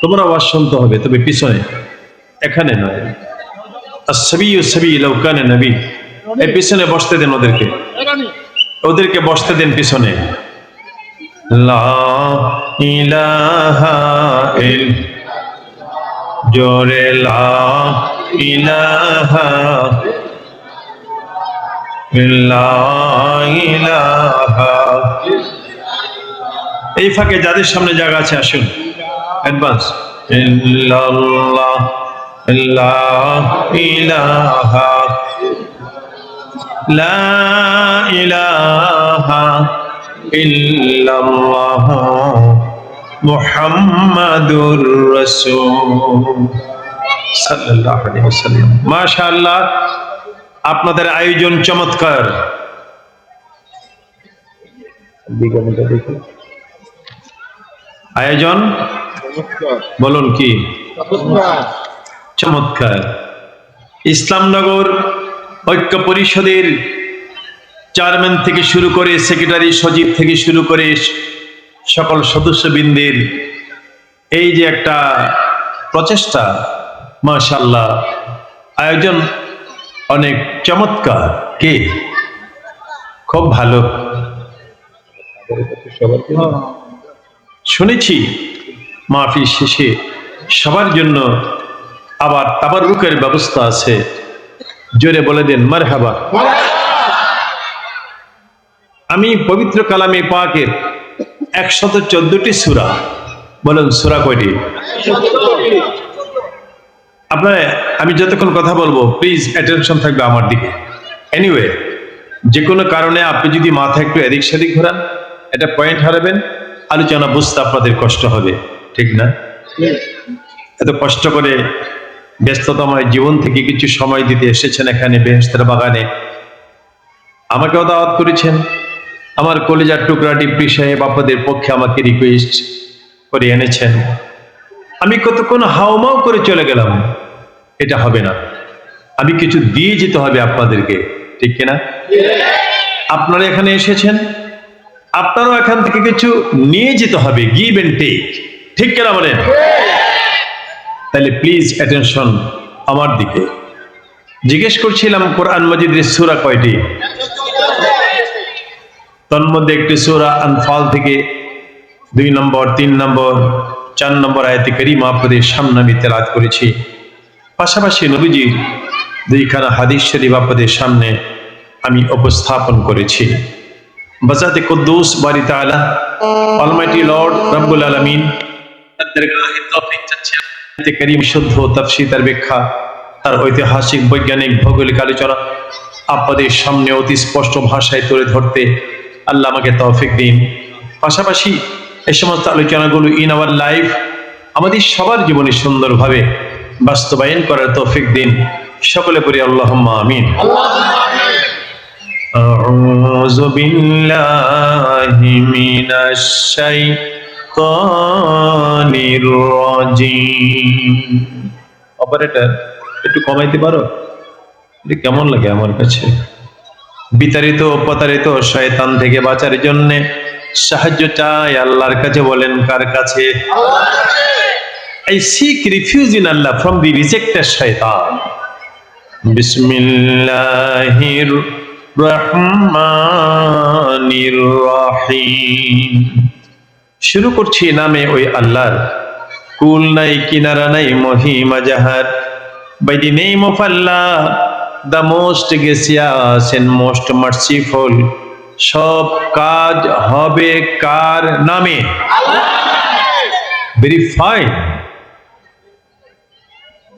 তোমরা আওয়াজ শুনতে হবে, তবে পিছনে, এখানে নয়। আসসাবিয়্যু সাবী লাউ কানা নবী, এই পিছনে বসতে দেন ওদেরকে, ওদেরকে বসতে দেন পিছনে। লা ইলাহা ইল, জোরে লা ইলাহা ইল্লাল্লাহ। এই ফাঁকে যাদের সামনে জায়গা আছে আসুন, অ্যাডভান্স। ইল্লাল্লাহ লা ইলাহা, লা ইলাহা ইল্লাল্লাহ মুহাম্মাদুর রাসূল সাল্লাল্লাহু আলাইহি ওয়াসাল্লাম। মাশাআল্লাহ, আপনাদের আয়োজন চমৎকার। আয়োজন বলুন কি চমৎকার। ইসলামনগর ঐক্য পরিষদের চেয়ারম্যান থেকে শুরু করে, সেক্রেটারি সচিব থেকে শুরু করে সকল সদস্যবৃন্দের এই যে একটা প্রচেষ্টা, মাশাআল্লাহ, আয়োজন অনেক চমৎকার। কে খুব ভালো শুনেছি। মাহফিল শেষে সবার জন্য আবার তাবাররুকের ব্যবস্থা আছে। জোরে বলে দেন মারহাবা। আমি পবিত্র কালামে পাকের 114টি সূরা, বলেন সূরা কয়টি? আপনারা, আমি যতক্ষণ কথা বলবো প্লিজ অ্যাটেনশন থাকবে আমার দিকে। এনিওয়ে, যে কোনো কারণে আপনি যদি মাথা একটু এদিক সেদিক ঘোরান, এটা পয়েন্ট হারাবেন, আলোচনা বুঝতে আপনাদের কষ্ট হবে, ঠিক না? এত কষ্ট করে ব্যস্ততময় জীবন থেকে কিছু সময় দিতে এসেছেন এখানে বেহেশতের বাগানে, আমাকেও দাওয়াত করেছেন। আমার কলিজার টুকরা ডিপ্টি সাহেব আপনাদের পক্ষে আমাকে রিকোয়েস্ট করে এনেছেন। আমি কতক্ষণ হাওমাও করে চলে গেলাম, এটা হবে না। আমি কিছু দিয়ে যেতে হবে আপনাদেরকে, ঠিক কিনা? আপনারা এখানে এসেছেন, আপনারাও এখান থেকে কিছু নিয়ে যেতে হবে, গিভ এন্ড টেক, ঠিক কিনা বলেন? তাহলে প্লিজ অ্যাটেনশন আমার দিকে। জিজ্ঞেস করছিলাম কোরআন মাজিদের সূরা কয়টি? তন্মধ্যে একটি সূরা আনফাল থেকে 2 নম্বর, 3 নম্বর, 4 নম্বর আয়াতে কারীমা আপনাদের সামনে আমি তেলাওয়াত করেছি। পাশাপাশি নবীজির 2খানা হাদিস শরীফ আপনাদের সামনে আমি উপস্থাপন করেছি। বাজাতে কুদ্দুস বারি তাআলা অলমাইটি লর্ড রব্বুল আলামিন দরগাহে তৌফিক চাচ্ছি আয়াতে কারীম শুদ্ধ তাফসীর, তার ব্যাখ্যা, তার ঐতিহাসিক, বৈজ্ঞানিক, ভৌগোলিক আলোচনা আপনাদের সামনে অতি স্পষ্ট ভাষায় তুলে ধরতে আল্লাহ আমাকে তৌফিক দিন। পাশাপাশি এই সমস্ত আলোচনাগুলো ইন আওয়ার লাইফ, আমাদের সবার জীবনে সুন্দরভাবে বাস্তবায়ন করার তৌফিক দিন। সকলে পড়ি আল্লাহুম্মা আমিন। আউযু বিল্লাহি মিনাশ শাইতানির রাজীম। অপারেটর একটু কমাইতে পারো? এটা কেমন লাগে আমার কাছে। বিতাড়িত ও প্রতারিত শয়তান থেকে বাঁচার জন্য সাহায্য চাই আল্লাহর কাছে। বলেন কার কাছে? I seek refuge in Allah from the rejected shaitan. Bismillahir Rahmanir Rahim. শুরু করছি নামে ওই আল্লাহর, কুল নাই কিনারা নাই মহিমা যাহার। By the name of Allah, the most gracious and most merciful. সব কাজ হবে কার নামে? Very fine.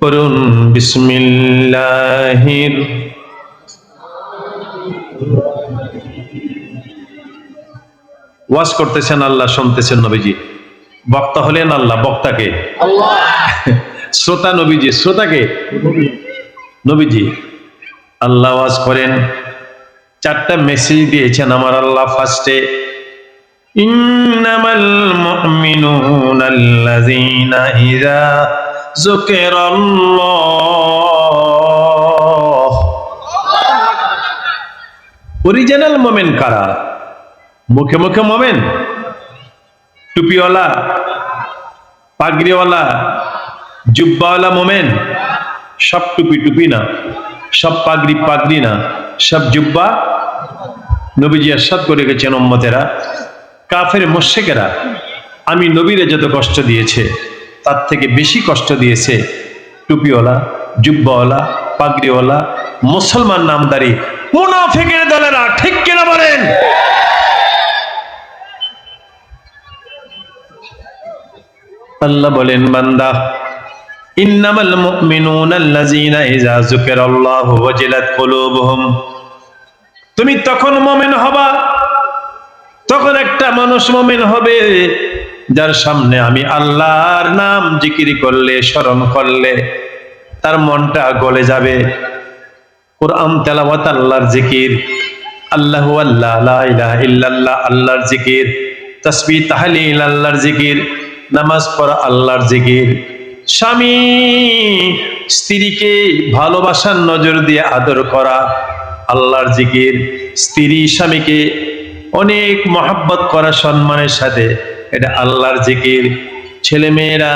করুন বিসমিল্লাহির। ওয়াজ করতেছেন আল্লাহ, শুনতেছেন নবীজি। বক্তা হলেন আল্লাহ, বক্তাকে আল্লাহ। শ্রোতা নবীজি, শ্রোতাকে নবীজি। আল্লাহ ওয়াজ করেন, 4টা মেসেজ দিয়েছেন আমার আল্লাহ। ফার্স্টে ইন্নামাল মুমিনুনা আল্লাযীনা ইযা যুকিরাল্লাহ। অরিজিনাল মুমিন কারা? মুখে মুখে মুমিন, টুপিওয়ালা, পাগড়িওয়ালা জুব্বাওয়ালা মোমেন, সব টুপি টুপি না, সব পাগড়ি পাগড়ি না, সব জুব্বা। নবীজি ইরশাদ করে গেছেন, উম্মতেরা, কাফের মুশরিকেরা আমি নবীরে যত কষ্ট দিয়েছে তার থেকে বেশি কষ্ট দিয়েছে টুপিওয়ালা, জুব্বাওয়ালা, পাগড়িওয়ালা মুসলমান নামদারি মুনাফিকের দলেরা। ঠিক কিনা বলেন? আল্লাহ বলেন, বান্দা, ইন্নামাল মুমিনুনা আল্লাযীনা ইযা যুকিরাল্লাহু ওয়াজিলাত কুলুবুহুম, তুমি তখন মুমিন হবা, তখন একটা মানুষ মুমিন হবে যার সামনে আমি আল্লাহর নাম জিকির করলে, স্মরণ করলে তার মনটা গলে যাবে। কোরআন তেলাওয়াত আল্লাহর জিকির, আল্লাহু আল্লাহ লা ইলাহা ইল্লাল্লাহ আল্লাহর জিকির, তাসবিহ তাহলিল আল্লাহর জিকির, নামাজ পড়া আল্লাহর জিকির, স্বামী স্ত্রীকে ভালোবাসার নজর দিয়ে আদর করা আল্লাহর জিকির, স্ত্রী স্বামীকে অনেক মহব্বত করা সম্মানের সাথে, এটা আল্লাহর জিকির। ছেলে মেয়েরা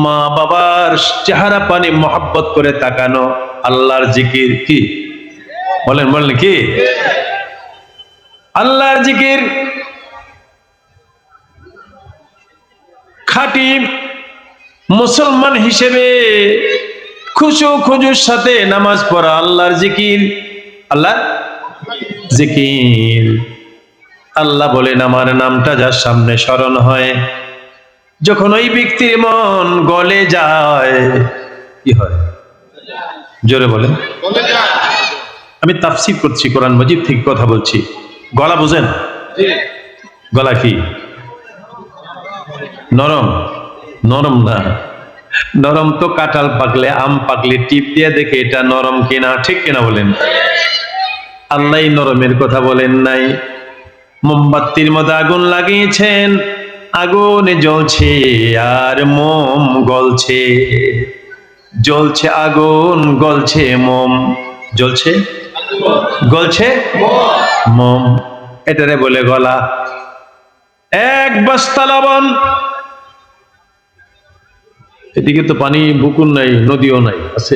মা বাবার চেহারা পানে মহব্বত করে তাকানো আল্লাহর জিকির। কি বলেন? বলেন কি? আল্লাহর জিকির। খাঁটি মুসলমান হিসেবে খুশু খুজুর সাথে নামাজ পড়া আল্লাহর জিকির, আল্লাহর জিকির। আল্লাহ বলেন, আমার নামটা যার সামনে স্মরণ হয়, যখন ওই ব্যক্তির মন গলে যায়, কি হয়? জোরে বলেন। আমি তাফসীর করছি, কোরআন মাজিদ থেকে কথা বলছি। গলা বুঝেন? গলা কি নরম? নরম না, নরম তো কাঁঠাল পাকলে, আম পাকলে টিপ দিয়ে দেখে এটা নরম কিনা। ঠিক কিনা বলেন? আল্লাহ নরমের কথা বলেন নাই। মোমবাতির মধ্যে আগুন লাগিয়েছেন, আগুনে জ্বলছে আর মোম গলছে, জ্বলছে আগুন, গলছে মোম, জ্বলছে গলছে মোম, এটারে বলে গলা। এক বস্তা লবণ, এদিকে তো পানি বুকুর নাই, নদীও নাই, আছে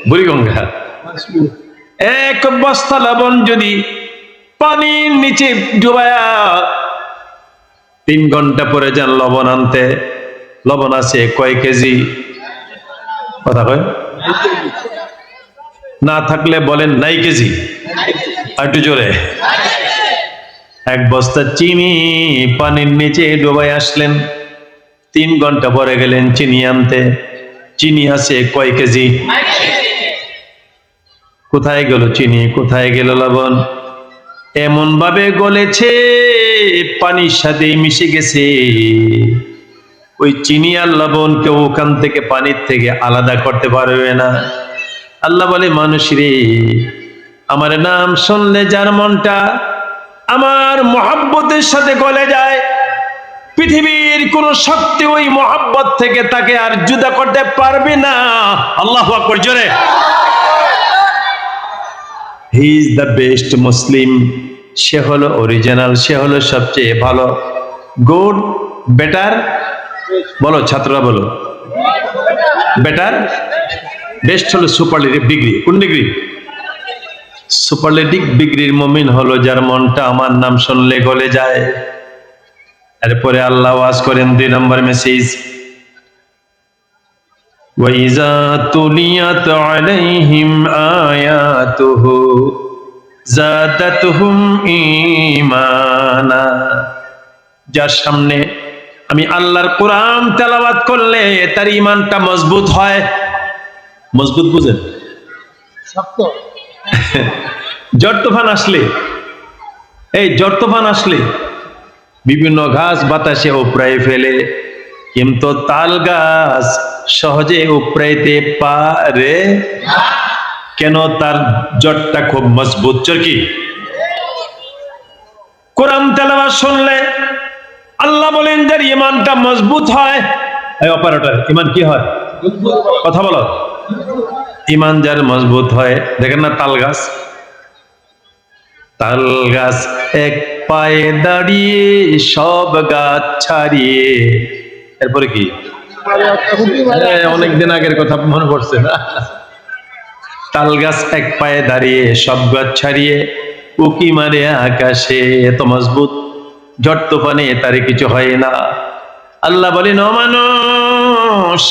বুড়িগঙ্গা। এক বস্তা লবণ যদি পানির নিচে ডুবায়া 3 ঘন্টা পরে যান লবণ আনতে, লবণ আছে কয় কেজি? কথা কয় না থাকলে বলেন নাই কেজি, একটু জোরে। এক বস্তা চিনি পানির নিচে ডুবাই আসলেন, 3 ঘন্টা পরে গেলেন চিনি আনতে, চিনি আছে কয় কেজি? কোথায় গেল চিনি, কোথায় গেল লবণ? এমন ভাবে গলেছে, পানির সাথে মিশে গেছে, ওই চিনি আর লবণ কেউ ওখান থেকে পানির থেকে আলাদা করতে পারবে না। আল্লাহ বলে, মানুষ রে, আমার নাম শুনলে যার মনটা আমার মহব্বতের সাথে গলে যায়, পৃথিবীর কোন শক্তি ওই মহব্বত থেকে তাকে আর জুদা করতে পারবে না। আল্লাহু আকবার, জোরে। হি ইজ দ্য বেস্ট মুসলিম, সে হলো অরিজিনাল, সে হলো সবচেয়ে ভালো। গুড, বেটার, বলো ছাত্ররা বলো। বেটার, বেস্ট হলো সুপারলেটিভ ডিগ্রি। কোন ডিগ্রি? সুপারলেটিভ ডিগ্রির মুমিন হলো যার মনটা আমার নাম শুনলে গলে যায়। এরপরে আল্লাহ ওয়াজ করেন 2 নম্বর মেসেজ, ওয়াইজা তুলিয়াত আলাইহিম আয়াতুহু যাদাতুহুম ঈমানা, যার সামনে আমি আল্লাহর কোরআন তেলাওয়াত করলে তার ঈমানটা মজবুত হয়। মজবুত বুঝেন? শক্ত। ঝড় তুফান আসলে, এই ঝড় তুফান আসলে বিভিন্ন গাছ বাতাসে উপড়াই ফেলে, কিন্তু তাল গাছ সহজে উপড়াইতে পারে কেন? তার জড়টা খুব মজবুত। কি? কোরআন তেলাওয়াত শুনলে আল্লাহ বলেন যার ঈমানটা মজবুত হয়। এই অপারেটর, ঈমান কি হয়? কথা বলো। ঈমান যার মজবুত হয়, দেখেন না তাল গাছ, তাল গাছ এক পায়ে দাঁড়িয়ে সব গাছ ছাড়িয়ে এরপরে কি? অনেকদিন আগের কথা মনে পড়ছে না? তাল গাছ এক পায়ে দাঁড়িয়ে সব গাছ ছাড়িয়ে উকি মারে আকাশে, এত মজবুত, ঝড় তুফানে তারে কিছু হয় না। আল্লাহ বলেন, ও মানুষ,